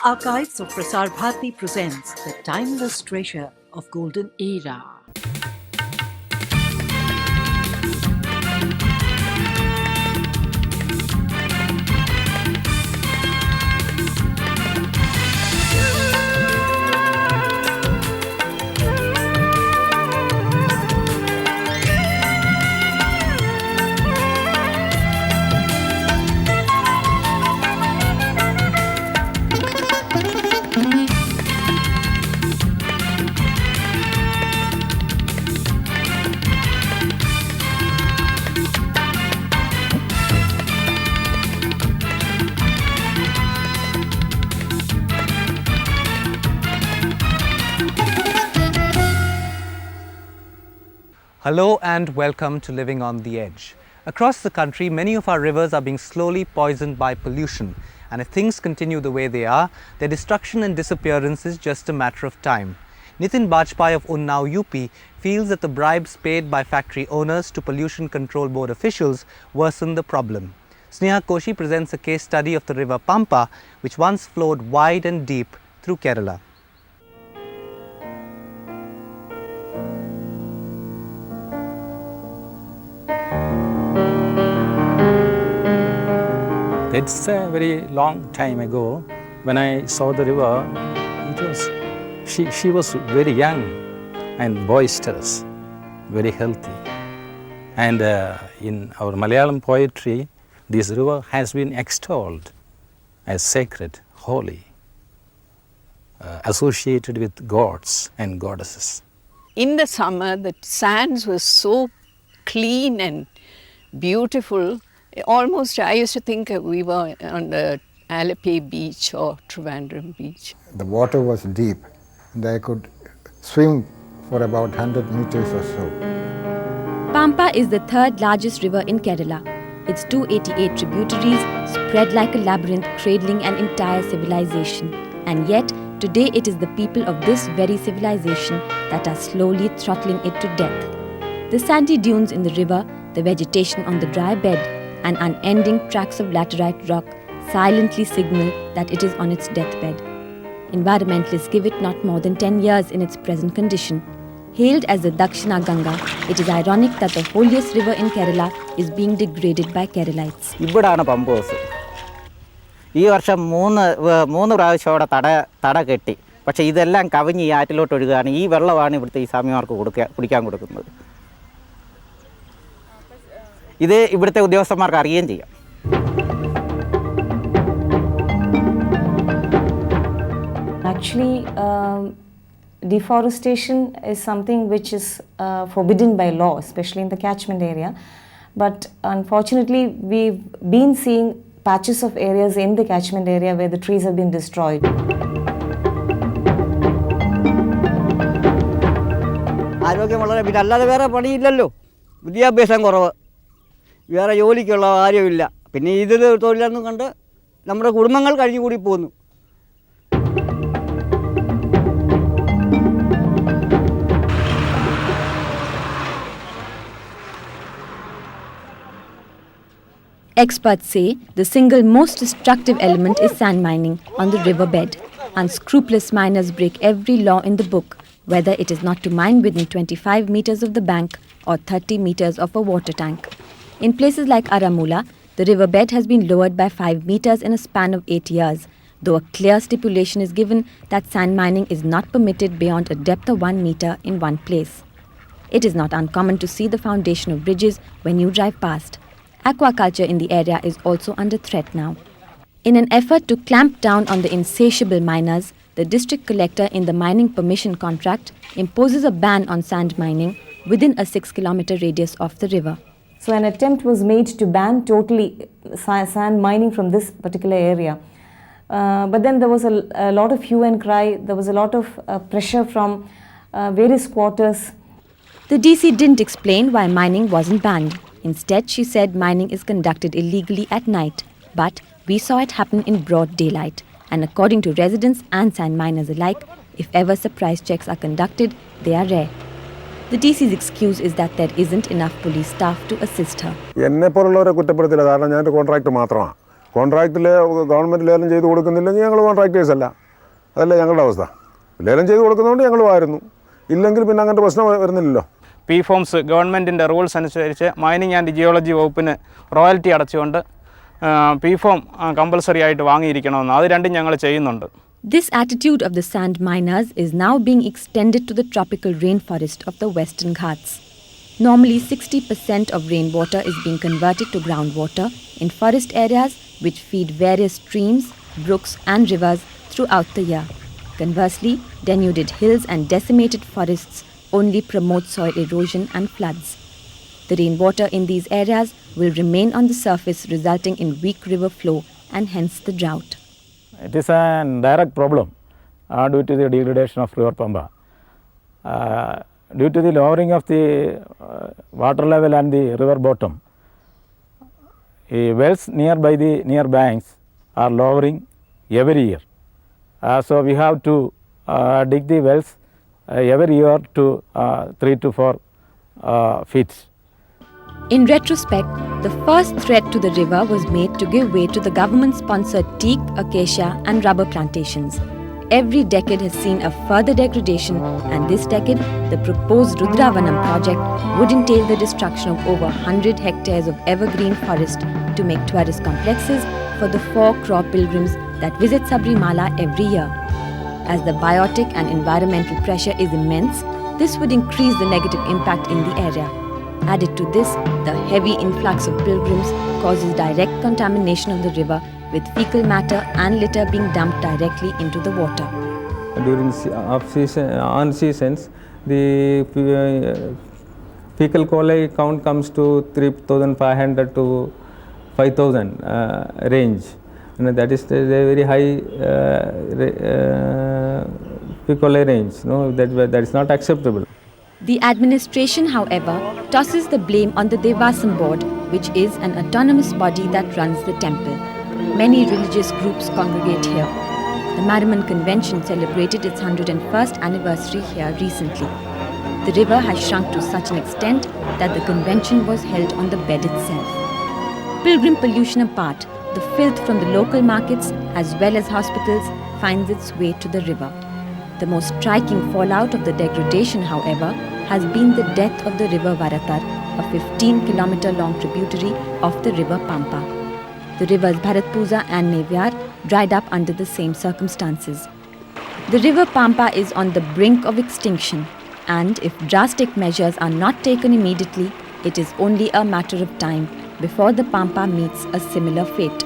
Archives of Prasar Bharati presents the timeless treasure of golden era. Hello and welcome to Living on the Edge. Across the country, many of our rivers are being slowly poisoned by pollution, and if things continue the way they are, their destruction and disappearance is just a matter of time. Nitin Bajpai of Unnao, UP feels that the bribes paid by factory owners to Pollution Control Board officials worsen the problem. Sneha Koshi presents a case study of the river Pampa, which once flowed wide and deep through Kerala. It's a very long time ago when I saw the river. She was very young and boisterous, very healthy. And in our Malayalam poetry, this river has been extolled as sacred, holy, associated with gods and goddesses. In the summer, the sands were so clean and beautiful. Almost, I used to think we were on the Alappuzha beach or Trivandrum beach. The water was deep and I could swim for about 100 meters or so. Pampa is the third largest river in Kerala. Its 288 tributaries spread like a labyrinth, cradling an entire civilization. And yet, today it is the people of this very civilization that are slowly throttling it to death. The sandy dunes in the river, the vegetation on the dry bed, and unending tracts of laterite rock silently signal that it is on its deathbed. Environmentalists give it not more than 10 years in its present condition. Hailed as the Dakshina Ganga, it is ironic that the holiest river in Kerala is being degraded by Keralites. ഇവിടാണ് pump house. ഈ വർഷം മൂന്ന് പ്രാവശ്യം അവിടെ തട കെട്ടി. പക്ഷേ ഇതെല്ലാം കവിഞ്ഞ് ഈ ആറ്റിലോട്ട് ഒഴുകുകയാണ്. ഈ വെള്ളമാണ് ഇവിടുത്തെ ഈ സ്വാമിമാർക്ക് കുടിക്കാൻ കൊടുക്കുന്നത്. ഇത് ഇവിടുത്തെ ഉദ്യോഗസ്ഥന്മാർക്ക് അറിയുകയും ചെയ്യാം. Actually, deforestation is something which is forbidden by law, especially in the catchment area. But unfortunately, we've been seeing patches of areas in the catchment area where the trees have been destroyed. ആരോഗ്യം വളരെ പിന്നെ അല്ലാതെ വേറെ പണിയില്ലല്ലോ. വിദ്യാഭ്യാസം കുറവ്, വേറെ ജോലിക്കുള്ള കാര്യമില്ല. പിന്നെ ഇതിൽ തൊഴിലൊന്നും കണ്ട് നമ്മുടെ കുടുംബങ്ങൾ കഴിഞ്ഞുകൂടി പോകുന്നു. Experts say the single most destructive element is sand mining on the riverbed. Unscrupulous miners break every law in the book, whether it is not to mine within 25 meters of the bank or 30 meters of a water tank. In places like Aramula, the riverbed has been lowered by 5 meters in a span of 8 years, though a clear stipulation is given that sand mining is not permitted beyond a depth of 1 meter in one place. It is not uncommon to see the foundation of bridges when you drive past. Aquaculture in the area is also under threat now. In an effort to clamp down on the insatiable miners, the district collector in the mining permission contract imposes a ban on sand mining within a 6-kilometer radius of the river. So an attempt was made to ban totally sand mining from this particular area. But then there was a lot of hue and cry, there was a lot of pressure from various quarters. The DC didn't explain why mining wasn't banned. Instead, she said mining is conducted illegally at night. But we saw it happen in broad daylight. And according to residents and sand miners alike, if ever surprise checks are conducted, they are rare. The DC's excuse is that there isn't enough police staff to assist her. എന്നെ പോലുള്ളവരെ കുറ്റപ്പെടുത്തില്ല, കാരണം ഞാൻ ഒരു contract മാത്രമാണ്. കോൺട്രാക്റ്റിൽ government ലേലം ചെയ്ത് കൊടുക്കുന്നില്ലെങ്കിൽ ഞങ്ങൾ contractors അല്ല. അതല്ലേ ഞങ്ങളുടെ അവസ്ഥ. ലേലം ചെയ്ത് കൊടുക്കുന്നതുകൊണ്ട് ഞങ്ങൾ വാരുന്നു, ഇല്ലെങ്കിൽ പിന്നെ അങ്ങനത്തെ പ്രശ്നം വരുന്നില്ലല്ലോ. പി ഫോംസ് ഗവൺമെൻറ്റിൻ്റെ റൂൾസ് അനുസരിച്ച് മൈനിങ് ആൻഡ് ജിയോളജി വകുപ്പിന് റോയൽറ്റി അടച്ചുകൊണ്ട് പി ഫോം കമ്പൽസറി ആയിട്ട് വാങ്ങിയിരിക്കണമെന്ന്, അത് രണ്ടും ഞങ്ങൾ ചെയ്യുന്നുണ്ട്. This attitude of the sand miners is now being extended to the tropical rainforest of the Western Ghats. Normally 60% of rainwater is being converted to groundwater in forest areas which feed various streams, brooks and rivers throughout the year. Conversely, denuded hills and decimated forests only promote soil erosion and floods. The rainwater in these areas will remain on the surface, resulting in weak river flow and hence the drought. It is a direct problem due to the degradation of river Pampa. Due to the lowering of the water level and the river bottom, wells near banks are lowering every year. So we have to dig the wells every year to 3 to 4 feet. In retrospect, the first threat to the river was made to give way to the government-sponsored teak, acacia and rubber plantations. Every decade has seen a further degradation, and this decade, the proposed Rudravanam project would entail the destruction of over 100 hectares of evergreen forest to make tourist complexes for the 4 crore pilgrims that visit Sabrimala every year. As the biotic and environmental pressure is immense, this would increase the negative impact in the area. Added to this, the heavy influx of pilgrims causes direct contamination of the river, with fecal matter and litter being dumped directly into the water. During on seasons, the fecal coli count comes to 3,500 to 5,000 range. And that is the very high fecal coli range. No, that is not acceptable. The administration, however, tosses the blame on the Devasam board, which is an autonomous body that runs the temple. Many religious groups congregate here. The Mariman Convention celebrated its 101st anniversary here recently. The river has shrunk to such an extent that the convention was held on the bed itself. Pilgrim pollution apart, the filth from the local markets as well as hospitals finds its way to the river. The most striking fallout of the degradation, however, has been the death of the river Varatar, a 15-kilometer long tributary of the river Pampa. The rivers Bharatpooja and Nevyar dried up under the same circumstances. The river Pampa is on the brink of extinction, and if drastic measures are not taken immediately, it is only a matter of time before the Pampa meets a similar fate.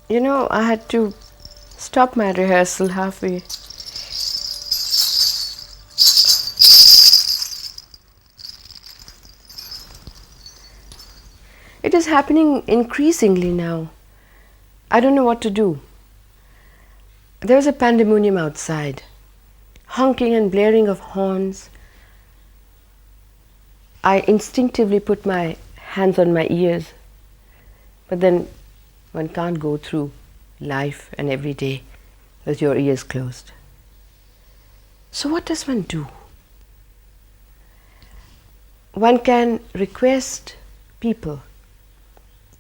You know, I had to stop my rehearsal halfway. It is happening increasingly now. I don't know what to do. There was a pandemonium outside, honking and blaring of horns. I instinctively put my hands on my ears, but then one can't go through life and every day with your ears closed. So what does one do? One can request people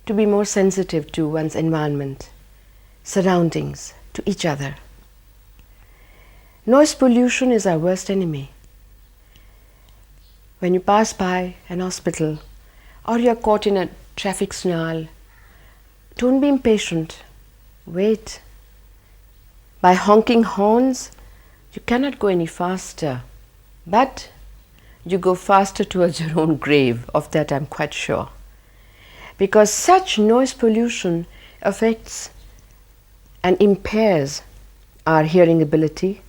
to be more sensitive to one's environment, surroundings, to each other. Noise pollution is our worst enemy. When you pass by an hospital or you're caught in a traffic snarl, don't be impatient. Wait. By honking horns, you cannot go any faster, but you go faster towards your own grave. Of that I'm quite sure. Because such noise pollution affects and impairs our hearing ability,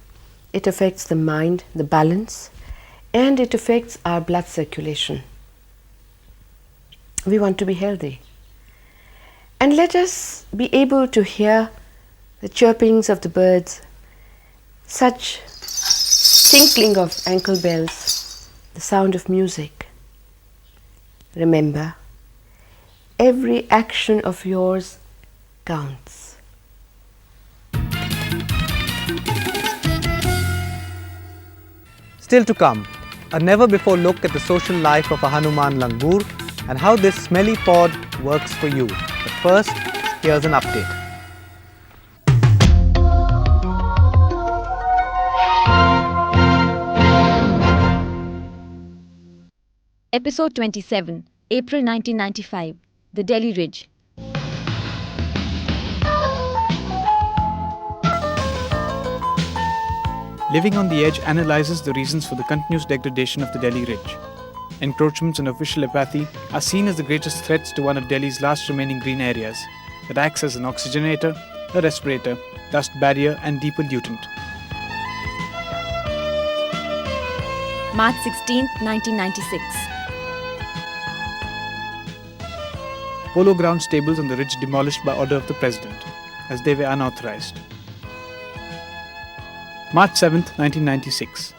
it affects the mind, the balance, and it affects our blood circulation. We want to be healthy. And let us be able to hear the chirpings of the birds, such tinkling of ankle bells, the sound of music. Remember, every action of yours counts. Still to come, a never-before look at the social life of a Hanuman Langoor and how this smelly pod works for you. But first, here's an update. Episode 27, April 1995, The Delhi Ridge. Living on the Edge analyzes the reasons for the continuous degradation of the Delhi Ridge. Encroachments and official apathy are seen as the greatest threats to one of Delhi's last remaining green areas that acts as an oxygenator, a respirator, dust barrier and depollutant. March 16, 1996. Polo ground stables on the ridge demolished by order of the President, as they were unauthorized. March 7, 1996.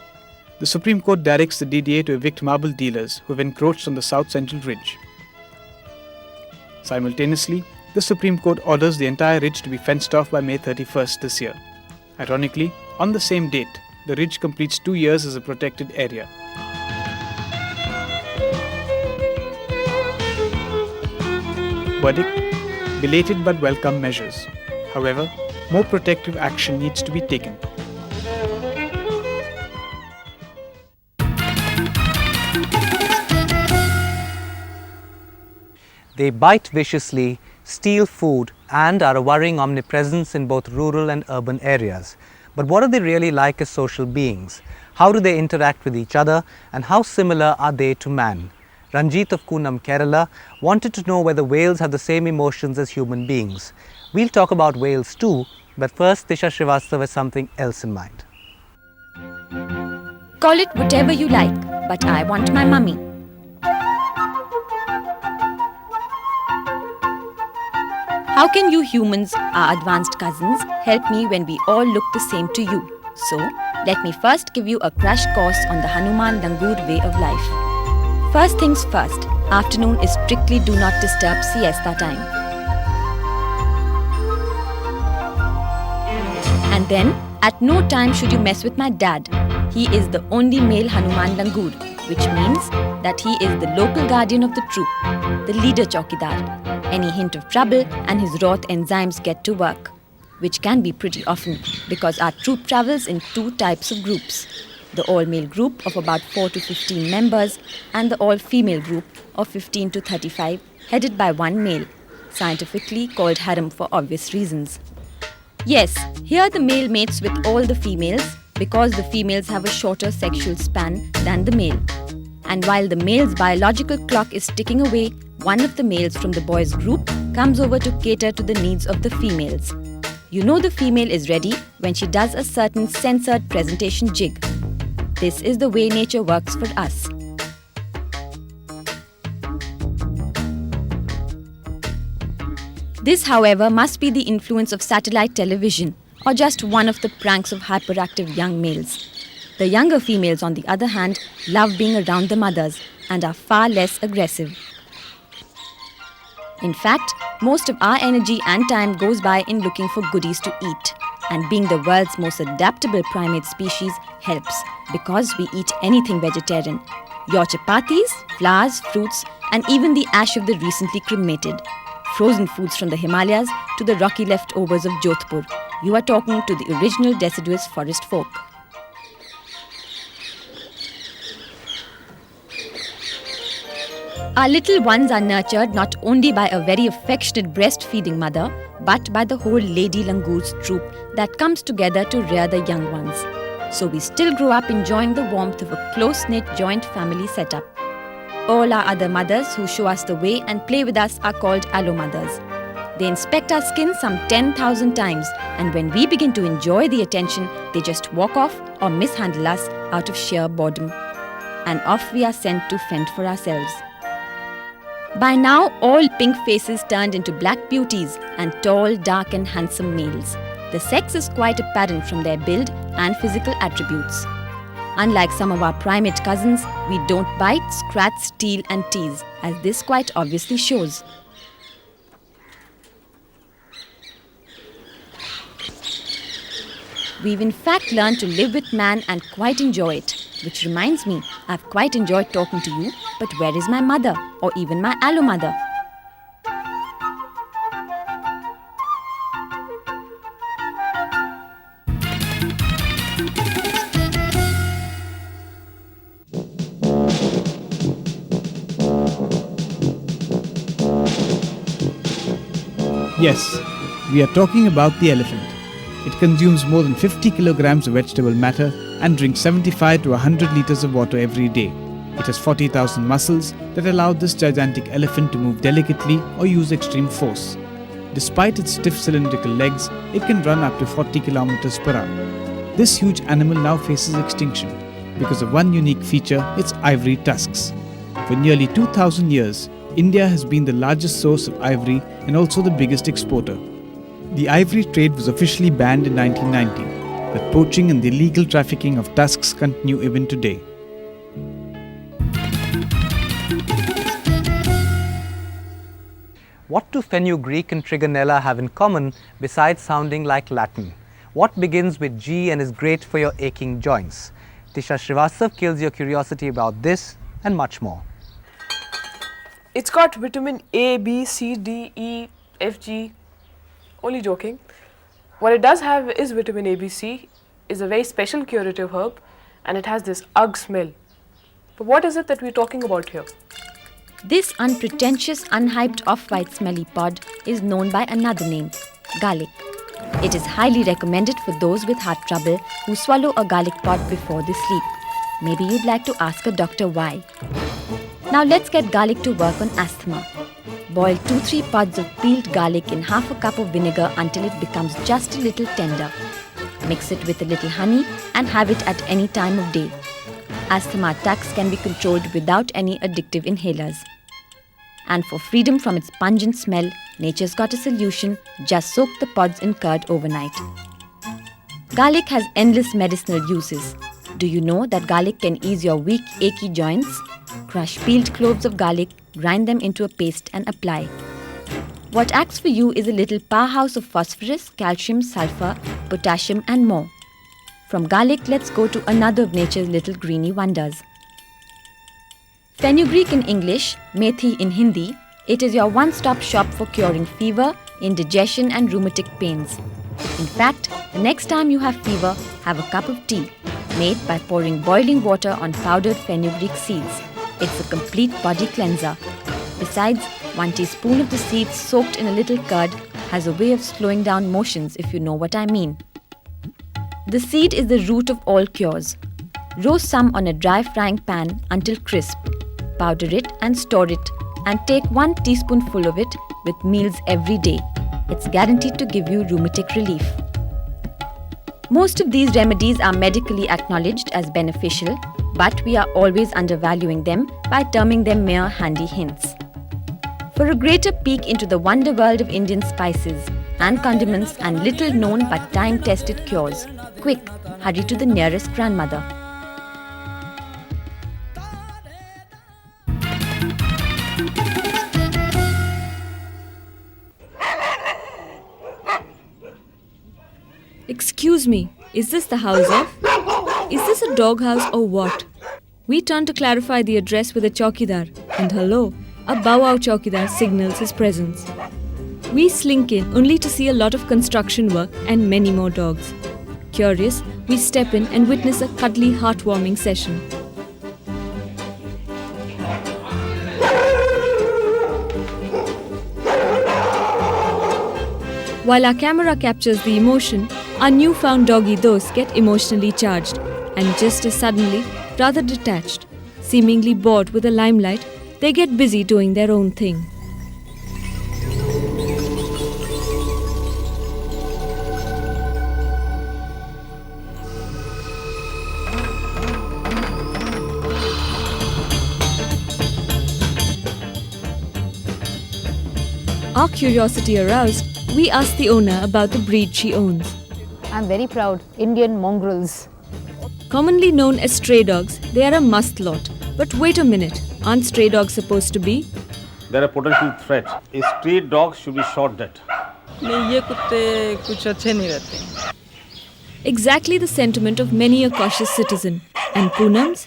The Supreme Court directs the DDA to evict marble dealers who have encroached on the South Central Ridge. Simultaneously, the Supreme Court orders the entire ridge to be fenced off by May 31st this year. Ironically, on the same date, the ridge completes 2 years as a protected area. Verdict: belated but welcome measures. However, more protective action needs to be taken. They bite viciously, steal food, and are a worrying omnipresence in both rural and urban areas. But what are they really like as social beings? How do they interact with each other, and how similar are they to man? Ranjit of Kunam, Kerala, wanted to know whether whales have the same emotions as human beings. We'll talk about whales too, but first Tisha Srivastava has something else in mind. Call it whatever you like, but I want my mummy. How can you humans, our advanced cousins, help me when we all look the same to you? So, let me first give you a crash course on the Hanuman Langoor way of life. First things first, afternoon is strictly do not disturb siesta time. And then, at no time should you mess with my dad. He is the only male Hanuman Langoor, which means that he is the local guardian of the troop, the leader chowkidar. Any hint of trouble and his wrath enzymes get to work, which can be pretty often because our troop travels in 2 types of groups. The all-male group of about 4 to 15 members and the all-female group of 15 to 35 headed by 1 male, scientifically called harem for obvious reasons. Yes, here the male mates with all the females because the females have a shorter sexual span than the male. And while the male's biological clock is ticking away, one of the males from the boys' group comes over to cater to the needs of the females. You know the female is ready when she does a certain censored presentation jig. This is the way nature works for us. This, however, must be the influence of satellite television or just one of the pranks of hyperactive young males. The younger females, on the other hand, love being around the mothers and are far less aggressive. In fact, most of our energy and time goes by in looking for goodies to eat. And being the world's most adaptable primate species helps because we eat anything vegetarian. Your chapatis, flowers, fruits, and even the ash of the recently cremated. Frozen foods from the Himalayas to the rocky leftovers of Jodhpur. You are talking to the original deciduous forest folk. Our little ones are nurtured not only by a very affectionate breastfeeding mother, but by the whole Lady Langoor's troop that comes together to rear the young ones. So we still grow up enjoying the warmth of a close-knit joint family setup. All our other mothers who show us the way and play with us are called allo mothers. They inspect our skin some 10,000 times, and when we begin to enjoy the attention, they just walk off or mishandle us out of sheer boredom. And off we are sent to fend for ourselves. By now, all pink faces turned into black beauties and tall, dark and handsome males. The sex is quite apparent from their build and physical attributes. Unlike some of our primate cousins, we don't bite, scratch, steal and tease, as this quite obviously shows. We've in fact learned to live with man and quite enjoy it. Which reminds me, I've quite enjoyed talking to you, but where is my mother or even my allo mother? Yes, we are talking about the elephant. It consumes more than 50 kilograms of vegetable matter and drinks 75 to 100 liters of water every day. It has 40,000 muscles that allow this gigantic elephant to move delicately or use extreme force. Despite its stiff cylindrical legs, it can run up to 40 kilometers per hour. This huge animal now faces extinction because of one unique feature, its ivory tusks. For nearly 2,000 years, India has been the largest source of ivory and also the biggest exporter. The ivory trade was officially banned in 1990, but poaching and the illegal trafficking of tusks continue even today. What do fenugreek and trigonella have in common besides sounding like Latin? What begins with G and is great for your aching joints? Tisha Srivastav kills your curiosity about this and much more. It's got vitamin A, B, C, D, E, F, G. Only joking. What it does have is vitamin A, B, C, is a very special curative herb, and it has this ugh smell. But what is it that we're talking about here? This unpretentious, unhyped off-white smelly pod is known by another name, garlic. It is highly recommended for those with heart trouble who swallow a garlic pod before they sleep. Maybe you'd like to ask a doctor why. Now let's get garlic to work on asthma. Boil 2-3 pods of peeled garlic in half a cup of vinegar until it becomes just a little tender. Mix it with a little honey and have it at any time of day. Asthma attacks can be controlled without any addictive inhalers. And for freedom from its pungent smell, nature's got a solution. Just soak the pods in curd overnight. Garlic has endless medicinal uses. Do you know that garlic can ease your weak, achy joints? Crush peeled cloves of garlic, grind them into a paste and apply. What acts for you is a little powerhouse of phosphorus, calcium, sulfur, potassium and more. From garlic, let's go to another of nature's little greeny wonders. Fenugreek in English, methi in Hindi, it is your one-stop shop for curing fever, indigestion and rheumatic pains. In fact, the next time you have fever, have a cup of tea, made by pouring boiling water on powdered fenugreek seeds. It's a complete body cleanser. Besides, 1 teaspoon of the seeds soaked in a little curd has a way of slowing down motions, if you know what I mean. The seed is the root of all cures. Roast some on a dry frying pan until crisp. Powder it and store it, and take 1 teaspoonful of it with meals every day. It's guaranteed to give you rheumatic relief. Most of these remedies are medically acknowledged as beneficial, but we are always undervaluing them by terming them mere handy hints. For a greater peek into the wonder world of Indian spices and condiments and little known but time-tested cures, quick, hurry to the nearest grandmother. Excuse me, is this the house of? Is this a dog house or what? We turn to clarify the address with a chowkidar, and hello, a bow-wow chowkidar signals his presence. We slink in only to see a lot of construction work and many more dogs. Curious, we step in and witness a cuddly, heartwarming session. While our camera captures the emotion, our newfound doggy dosts get emotionally charged, and just as suddenly, rather detached, seemingly bored with the limelight, they get busy doing their own thing. Our curiosity aroused, we asked the owner about the breed she owns. I'm very proud. Indian mongrels. Commonly known as stray dogs, they are a must lot. But wait a minute, aren't stray dogs supposed to be? They're a potential threat. A street dog should be shot dead. नहीं, ये कुत्ते कुछ अच्छे नहीं रहते. exactly the sentiment of many a cautious citizen. And Poonam's?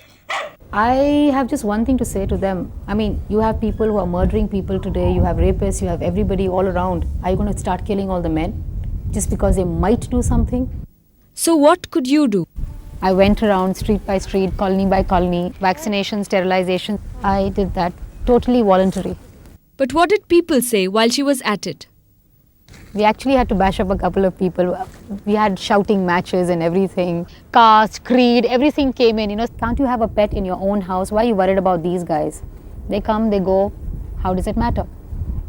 I have just one thing to say to them. I mean, you have people who are murdering people today, you have rapists, you have everybody all around. Are you going to start killing all the men just because they might do something? So what could you do? I went around street by street, colony by colony, vaccination, sterilization. I did that totally voluntary. But what did people say while she was at it? We actually had to bash up a couple of people. We had shouting matches and everything. Caste, creed, everything came in. You know, can't you have a pet in your own house? Why are you worried about these guys? They come, they go. How does it matter?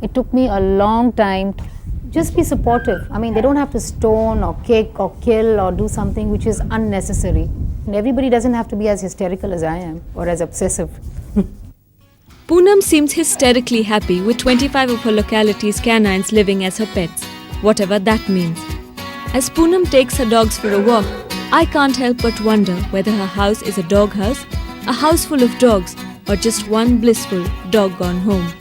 It took me a long time to just be supportive. I mean, they don't have to stone or kick or kill or do something which is unnecessary. And everybody doesn't have to be as hysterical as I am or as obsessive. Poonam seems hysterically happy with 25 of her locality's canines living as her pets, whatever that means. As Poonam takes her dogs for a walk, I can't help but wonder whether her house is a dog house, a house full of dogs, or just one blissful dog gone home.